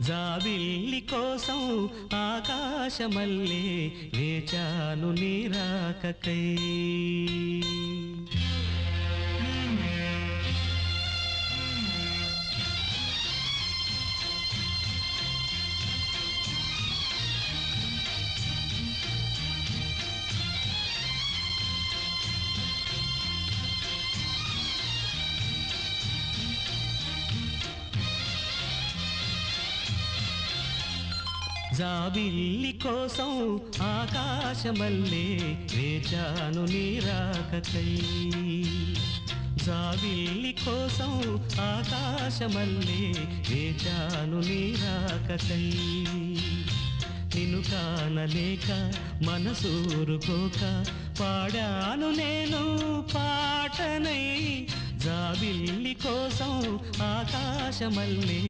జాబిల్లి కోసం ఆకాశమల్లే వేచాను నీ రాకకై. జాబిల్లి కోసం ఆకాశమల్లే వేచాను నీ రాకకై. జాబిల్లి కోసం ఆకాశమల్లే వేచాను నీ రాకకై. నిన్ను కానలేక మనసూరుకోక పాడాను నేను పాటనై. జాబిల్లి కోసం ఆకాశమల్లే